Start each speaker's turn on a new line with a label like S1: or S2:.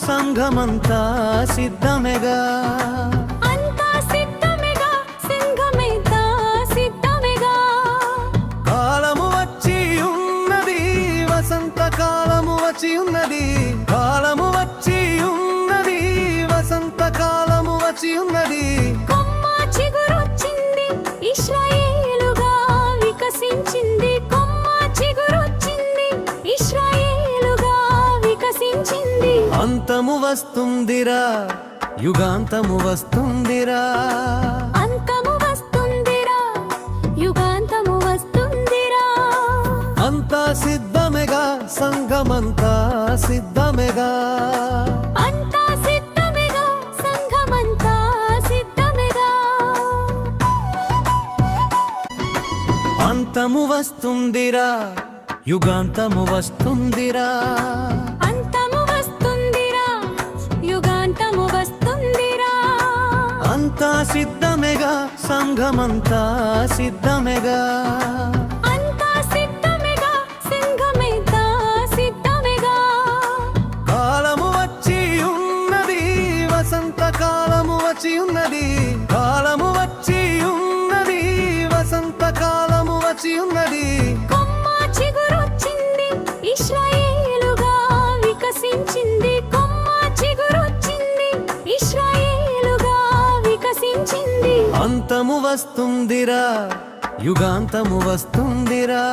S1: సంఘమంతా సిద్ధమేగా
S2: అంతా సిద్ధమేగా సంఘమంతా సిద్ధమేగా
S1: కాలము వచ్చి ఉన్నది వసంత కాలము వచ్చి ఉన్నది కాలము వచ్చి ఉన్నది వసంత కాలము వచ్చి ఉన్నది
S2: కొమ్మ చిగురొచ్చింది ఇశ్రాయేలుగా వికసించింది కొమ్మ చిగురొచ్చింది ఇశ్రాయేలుగా వికసించింది
S1: అంతము వస్తుందిరా యుగాంతము వస్తుందిరా
S2: అంతము వస్తుందిరా యుగాంతము వస్తుందిరా
S1: అంతా సిద్ధమేగా సంఘమంతా సిద్ధమేగా
S2: అంతా సిద్ధమేగా సంఘమంతా సిద్ధమేగా
S1: అంతము వస్తుందిరా యుగాంతము వస్తుందిరా
S2: అంతము వస్తుందిరా యుగాంతము వస్తుందిరా
S1: అంతా సిద్ధమేగా సంఘమంతా సిద్ధమేగా
S2: అంతా సిద్ధమేగా సంఘమంతా సిద్ధమేగా
S1: కాలము వచ్చి ఉన్నది వసంత కాలము వచ్చి ఉన్నది కాలము వచ్చి ఉన్నది వసంత కాలము వచ్చి ఉన్నది
S2: కొమ్మ చిగురొచ్చింది ఇశ్రాయేలుగా వికసించింది కొమ్మ చిగురొచ్చింది ఇశ్రాయేలుగా వికసించింది
S1: అంతము వస్తుందిరా యుగాంతము వస్తుందిరా